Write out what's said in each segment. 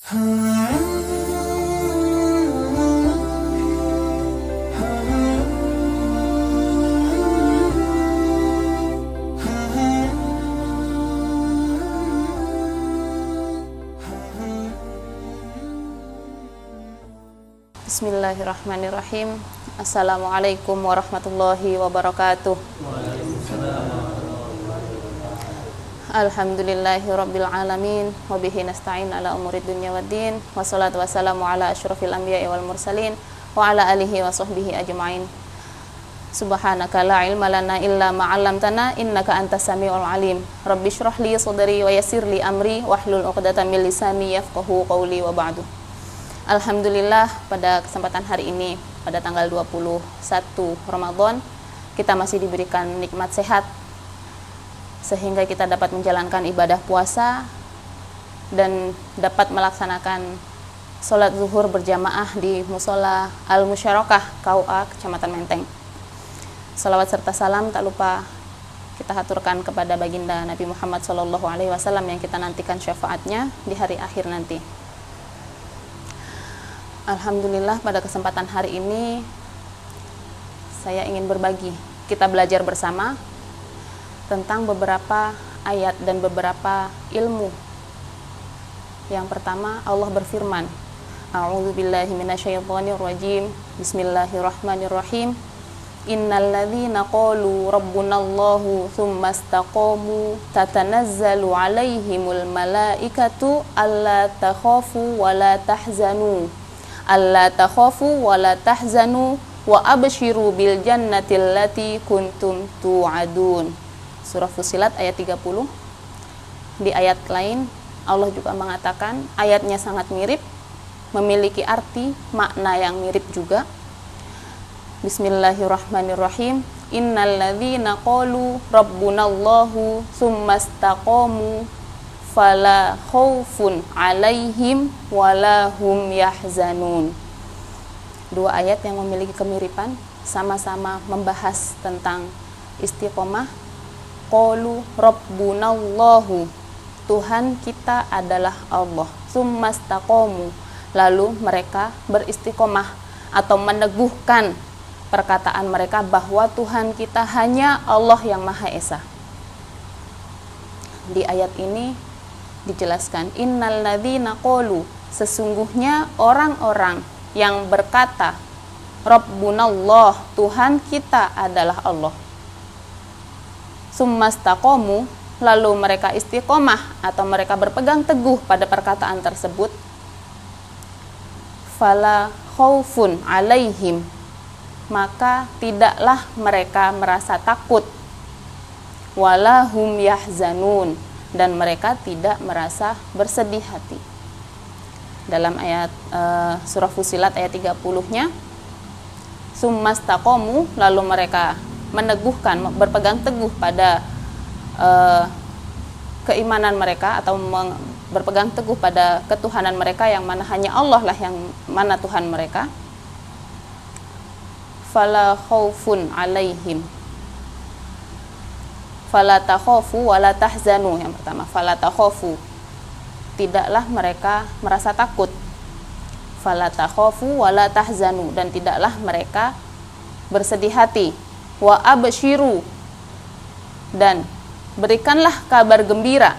Bismillahirrahmanirrahim. Assalamualaikum warahmatullahi wabarakatuh. Alhamdulillahi rabbil alamin wa bihi nasta'in ala umurid dunya waddin, wassalatu wassalamu ala asyrafil anbiya'i wal mursalin wa ala alihi wa sahbihi ajma'in. Subhanaka la ilma lana illa ma 'allamtana innaka antas samiul alim. Rabbi shrah li sadri wa yassir li amri wahlul 'uqdatam min lisani yafqahu qawli wa ba'du. Alhamdulillah, pada kesempatan hari ini, pada tanggal 21 Ramadan, kita masih diberikan nikmat sehat, sehingga kita dapat menjalankan ibadah puasa dan dapat melaksanakan sholat zuhur berjamaah di Musola Al-Musyarakah, KUA, Kecamatan Menteng. Salawat serta salam tak lupa kita haturkan kepada baginda Nabi Muhammad SAW yang kita nantikan syafaatnya di hari akhir nanti. Alhamdulillah, pada kesempatan hari ini saya ingin berbagi. Kita belajar bersama tentang beberapa ayat dan beberapa ilmu. Yang pertama, Allah berfirman, A'udzubillahi minasyaitonirrajim. Bismillahirrahmanirrahim. Innalladzina qalu rabbunallahu tsumma istaqamu tatanazzalu 'alaihimul malaikatu alla takhafu wa la tahzanu. Alla takhafu wa la tahzanu wa abshiru bil jannati allati kuntum tu'adun. Surah Fussilat ayat 30. Di ayat lain Allah juga mengatakan, ayatnya sangat mirip, memiliki arti makna yang mirip juga. Bismillahirrahmanirrahim. Innalladzina qalu rabbunallahu tsumma istaqamu fala khaufun 'alaihim wala hum yahzanun. Dua ayat yang memiliki kemiripan, sama-sama membahas tentang istiqomah. Qalu rabbunallahu, Tuhan kita adalah Allah. Tsumma istaqamu, lalu mereka beristiqomah atau meneguhkan perkataan mereka bahwa Tuhan kita hanya Allah yang Maha Esa. Di ayat ini dijelaskan, innalladzina qalu, sesungguhnya orang-orang yang berkata Rabbunallah, Tuhan kita adalah Allah. Summastaqamu, lalu mereka istiqomah atau mereka berpegang teguh pada perkataan tersebut. Fala khaufun 'alaihim, maka tidaklah mereka merasa takut. Wala hum yahzanun, dan mereka tidak merasa bersedih hati. Dalam ayat surah Fussilat ayat 30-nya, summastaqamu, lalu mereka meneguhkan, berpegang teguh pada keimanan mereka atau berpegang teguh pada ketuhanan mereka yang mana hanya Allah lah yang mana Tuhan mereka. Fala khaufun 'alaihim, fala takhafu wa la tahzanu. Yang pertama, fala takhafu, tidaklah mereka merasa takut. Fala takhafu wa la tahzanu, dan tidaklah mereka bersedih hati. Wa abshiru, dan berikanlah kabar gembira.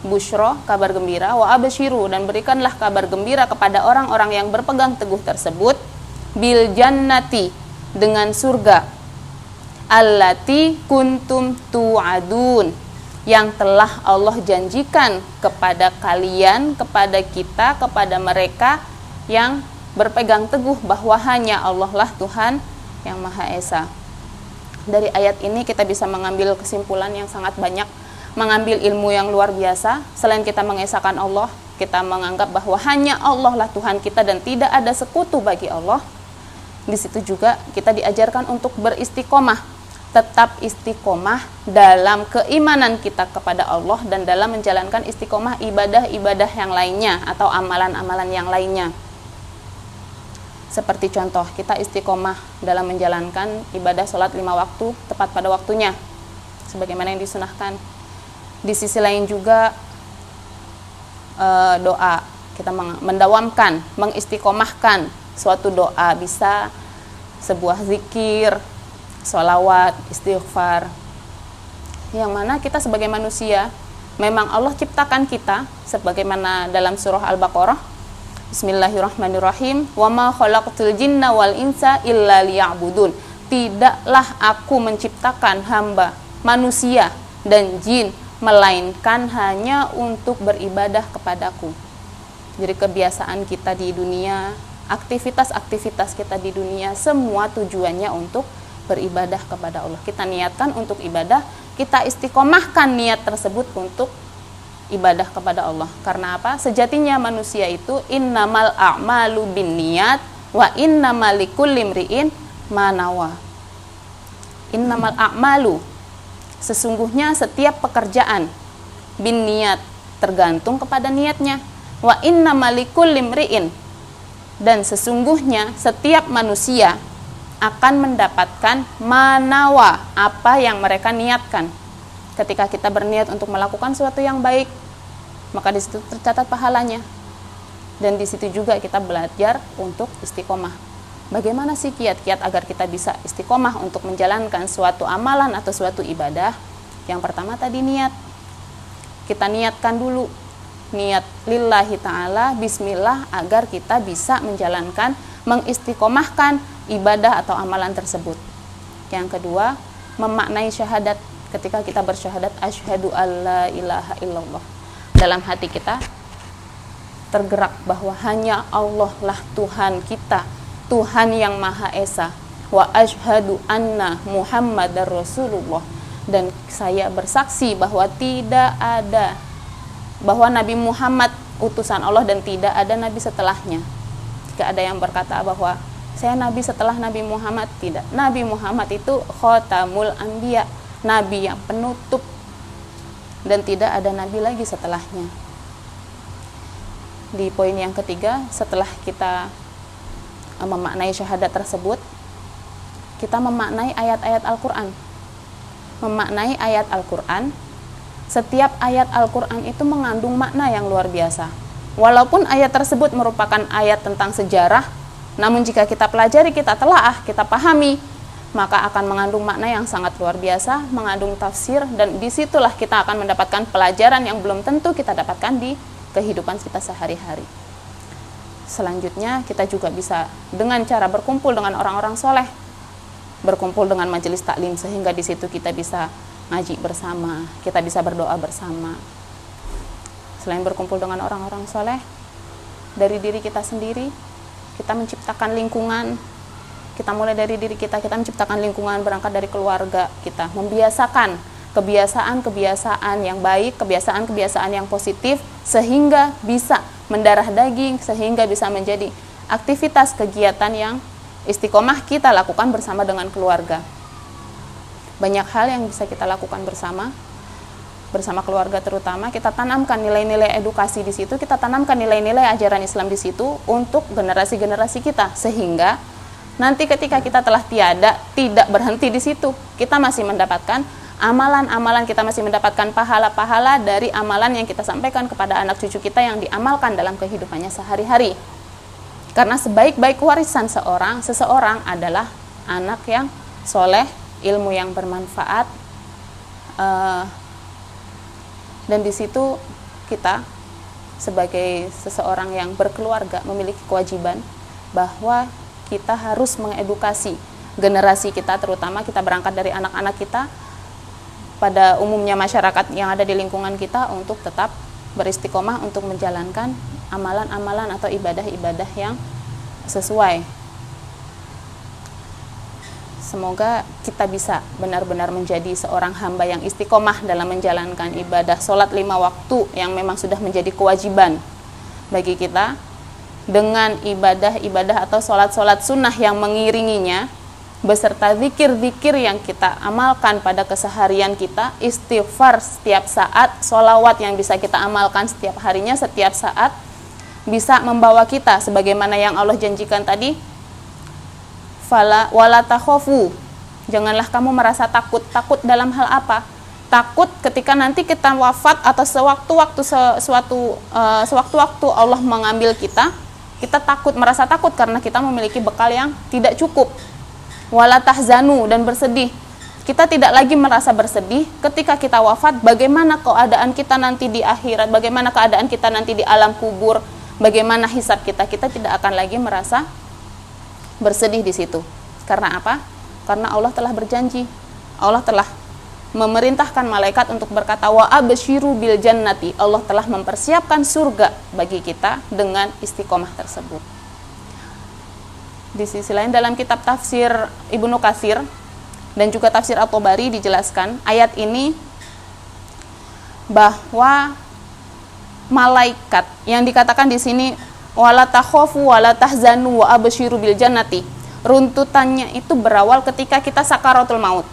Busyra, kabar gembira. Wa abshiru, dan berikanlah kabar gembira kepada orang-orang yang berpegang teguh tersebut. Bil jannati, dengan surga. Allati kuntum tu'adun, yang telah Allah janjikan kepada kalian, kepada kita, kepada mereka yang berpegang teguh bahwa hanya Allah lah Tuhan yang Maha Esa. Dari ayat ini kita bisa mengambil kesimpulan yang sangat banyak, mengambil ilmu yang luar biasa. Selain kita mengesahkan Allah, kita menganggap bahwa hanya Allah lah Tuhan kita dan tidak ada sekutu bagi Allah. Di situ juga kita diajarkan untuk beristiqomah, tetap istiqomah dalam keimanan kita kepada Allah dan dalam menjalankan istiqomah ibadah-ibadah yang lainnya atau amalan-amalan yang lainnya. Seperti contoh, kita istiqomah dalam menjalankan ibadah sholat 5 waktu tepat pada waktunya, sebagaimana yang disunahkan. Di sisi lain juga doa, kita mendawamkan, mengistiqomahkan suatu doa, bisa sebuah zikir, sholawat, istighfar, yang mana kita sebagai manusia memang Allah ciptakan kita sebagaimana dalam surah Al-Baqarah, Bismillahirrahmanirrahim, wa ma khalaqtul jinna wal insa illa liya'budun. Tidaklah aku menciptakan hamba manusia dan jin melainkan hanya untuk beribadah kepadaku. Jadi kebiasaan kita di dunia, aktivitas-aktivitas kita di dunia, semua tujuannya untuk beribadah kepada Allah. Kita niatkan untuk ibadah, kita istiqomahkan niat tersebut untuk ibadah kepada Allah. Karena apa? Sejatinya manusia itu innamal a'malu binniyat wa innamal likulli imri'in ma nawa. Innamal a'malu, sesungguhnya setiap pekerjaan, binniyat, tergantung kepada niatnya. Wa innamal likulli imri'in, dan sesungguhnya setiap manusia akan mendapatkan manawa, apa yang mereka niatkan. Ketika kita berniat untuk melakukan sesuatu yang baik, maka di situ tercatat pahalanya. Dan di situ juga kita belajar untuk istiqomah. Bagaimana sih kiat-kiat agar kita bisa istiqomah untuk menjalankan suatu amalan atau suatu ibadah? Yang pertama tadi niat. Kita niatkan dulu, niat lillahi ta'ala, bismillah, agar kita bisa menjalankan, mengistiqomahkan ibadah atau amalan tersebut. Yang kedua, memaknai syahadat. Ketika kita bersyahadat asyhadu alla ilaha illallah, dalam hati kita tergerak bahwa hanya Allah lah Tuhan kita, Tuhan yang Maha Esa. Wa asyhadu anna Muhammadar Rasulullah, dan saya bersaksi bahwa tidak ada, bahwa Nabi Muhammad utusan Allah dan tidak ada nabi setelahnya. Jika ada yang berkata bahwa saya nabi setelah Nabi Muhammad, tidak. Nabi Muhammad itu khotamul anbiya, nabi yang penutup, dan tidak ada nabi lagi setelahnya. Di poin yang ketiga, setelah kita memaknai syahadat tersebut, kita memaknai ayat-ayat Al-Quran. Memaknai ayat Al-Quran, setiap ayat Al-Quran itu mengandung makna yang luar biasa. Walaupun ayat tersebut merupakan ayat tentang sejarah, namun jika kita pelajari, kita telaah, kita pahami, maka akan mengandung makna yang sangat luar biasa, mengandung tafsir, dan disitulah kita akan mendapatkan pelajaran yang belum tentu kita dapatkan di kehidupan kita sehari-hari. Selanjutnya, kita juga bisa dengan cara berkumpul dengan orang-orang soleh, berkumpul dengan majelis taklim, sehingga di situ kita bisa ngaji bersama, kita bisa berdoa bersama. Selain berkumpul dengan orang-orang soleh, dari diri kita sendiri, kita menciptakan lingkungan. Kita mulai dari diri kita menciptakan lingkungan, berangkat dari keluarga kita, membiasakan kebiasaan-kebiasaan yang baik, kebiasaan-kebiasaan yang positif, sehingga bisa mendarah daging, sehingga bisa menjadi aktivitas kegiatan yang istiqomah kita lakukan bersama dengan keluarga. Banyak hal yang bisa kita lakukan bersama keluarga, terutama kita tanamkan nilai-nilai edukasi di situ, kita tanamkan nilai-nilai ajaran Islam di situ untuk generasi-generasi kita, sehingga nanti ketika kita telah tiada, tidak berhenti di situ, kita masih mendapatkan amalan-amalan, kita masih mendapatkan pahala-pahala dari amalan yang kita sampaikan kepada anak cucu kita yang diamalkan dalam kehidupannya sehari-hari. Karena sebaik-baik warisan seseorang adalah anak yang soleh, ilmu yang bermanfaat, dan di situ kita sebagai seseorang yang berkeluarga memiliki kewajiban bahwa kita harus mengedukasi generasi kita, terutama kita berangkat dari anak-anak kita, pada umumnya masyarakat yang ada di lingkungan kita, untuk tetap beristiqomah untuk menjalankan amalan-amalan atau ibadah-ibadah yang sesuai. Semoga kita bisa benar-benar menjadi seorang hamba yang istiqomah dalam menjalankan ibadah sholat 5 waktu yang memang sudah menjadi kewajiban bagi kita, dengan ibadah-ibadah atau sholat-sholat sunnah yang mengiringinya, beserta zikir-zikir yang kita amalkan pada keseharian kita, istighfar setiap saat, sholawat yang bisa kita amalkan setiap harinya, setiap saat, bisa membawa kita sebagaimana yang Allah janjikan tadi, wala takhafu, janganlah kamu merasa takut. Takut dalam hal apa? takut ketika nanti kita wafat atau sewaktu-waktu Allah mengambil kita takut, merasa takut karena kita memiliki bekal yang tidak cukup. Wala tahzanu, dan bersedih. Kita tidak lagi merasa bersedih ketika kita wafat, bagaimana keadaan kita nanti di akhirat, bagaimana keadaan kita nanti di alam kubur, bagaimana hisab kita tidak akan lagi merasa bersedih di situ. Karena apa? Karena Allah telah berjanji, Allah telah memerintahkan malaikat untuk berkata wa absyiru bil jannati, Allah telah mempersiapkan surga bagi kita dengan istiqomah tersebut. Di sisi lain dalam kitab tafsir Ibnu Katsir dan juga tafsir At-Tabari dijelaskan ayat ini bahwa malaikat yang dikatakan di sini wala takhafu wala tahzanu wa absyiru bil jannati, runtutannya itu berawal ketika kita sakaratul maut.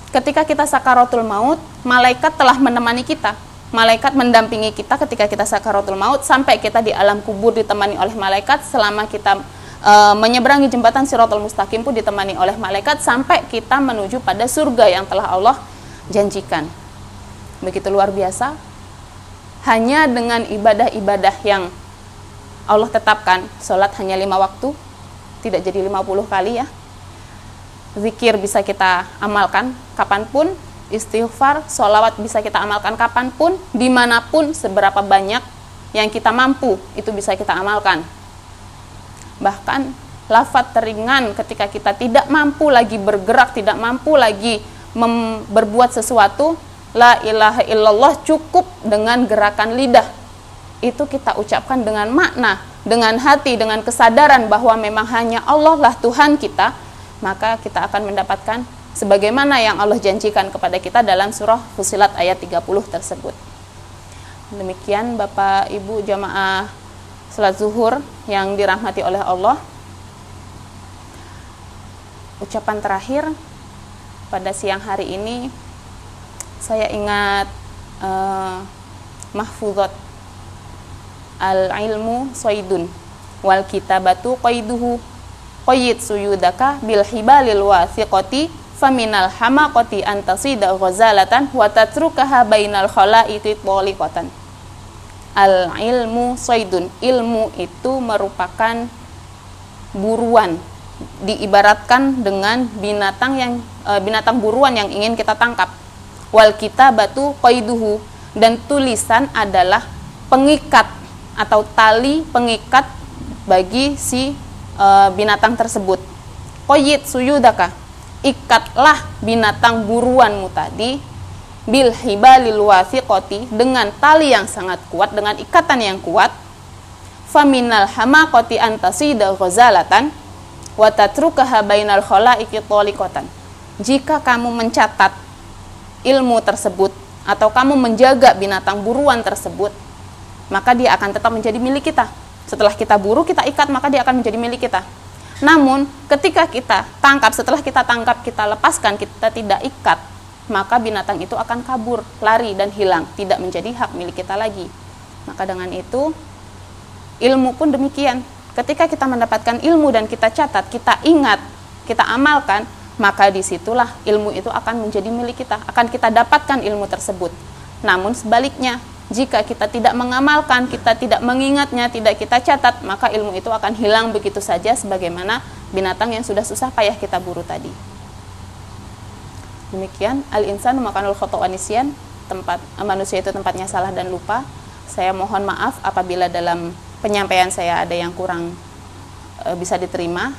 Ketika kita sakaratul maut, malaikat telah menemani kita. Malaikat mendampingi kita ketika kita sakaratul maut sampai kita di alam kubur ditemani oleh malaikat, selama kita menyeberangi jembatan Shiratal Mustaqim pun ditemani oleh malaikat sampai kita menuju pada surga yang telah Allah janjikan. Begitu luar biasa. Hanya dengan ibadah-ibadah yang Allah tetapkan, sholat hanya 5 waktu, tidak jadi 50 kali ya. Zikir bisa kita amalkan kapanpun, istighfar, sholawat bisa kita amalkan kapanpun, dimanapun, seberapa banyak yang kita mampu, itu bisa kita amalkan. Bahkan lafaz teringan ketika kita tidak mampu lagi bergerak, tidak mampu lagi berbuat sesuatu, la ilaha illallah, cukup dengan gerakan lidah. Itu kita ucapkan dengan makna, dengan hati, dengan kesadaran bahwa memang hanya Allah lah Tuhan kita, maka kita akan mendapatkan sebagaimana yang Allah janjikan kepada kita dalam surah Fussilat ayat 30 tersebut. Demikian Bapak Ibu jamaah salat zuhur yang dirahmati oleh Allah. Ucapan terakhir pada siang hari ini, saya ingat mahfuzat al-ilmu soidun wal kitabatu qaiduhu qayyid suyudaka bil hibalil wathiqati faminal hamaqati antasida ghazalatan wa tatrukaha bainal khalaiqi toliqatan. Al ilmu soidun, ilmu itu merupakan buruan, diibaratkan dengan binatang buruan yang ingin kita tangkap. Wal kitabatu qaiduhu, dan tulisan adalah pengikat atau tali pengikat bagi si binatang tersebut. Qayyid suyudaka, ikatlah binatang buruanmu tadi bil hibalil wathiqati, dengan tali yang sangat kuat, dengan ikatan yang kuat. Faminal hamaqati antasida ghazalatan wa tatrukaha bainal khalaiqi toliqatan. Jika kamu mencatat ilmu tersebut atau kamu menjaga binatang buruan tersebut, maka dia akan tetap menjadi milik kita. Setelah kita buru, kita ikat, maka dia akan menjadi milik kita. Namun, ketika kita tangkap, setelah kita tangkap, kita lepaskan, kita tidak ikat, maka binatang itu akan kabur, lari, dan hilang, tidak menjadi hak milik kita lagi. Maka dengan itu, ilmu pun demikian. Ketika kita mendapatkan ilmu dan kita catat, kita ingat, kita amalkan, maka disitulah ilmu itu akan menjadi milik kita, akan kita dapatkan ilmu tersebut. Namun sebaliknya, jika kita tidak mengamalkan, kita tidak mengingatnya, tidak kita catat, maka ilmu itu akan hilang begitu saja sebagaimana binatang yang sudah susah payah kita buru tadi. Demikian, al-insanu makanul khata' wa nisyan, tempat manusia itu tempatnya salah dan lupa. Saya mohon maaf apabila dalam penyampaian saya ada yang kurang bisa diterima,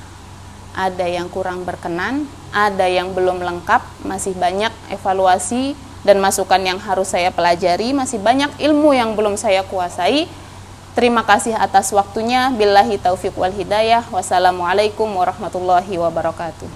ada yang kurang berkenan, ada yang belum lengkap, masih banyak evaluasi dan masukan yang harus saya pelajari, masih banyak ilmu yang belum saya kuasai. Terima kasih atas waktunya. Billahi taufiq wal hidayah. Wassalamualaikum warahmatullahi wabarakatuh.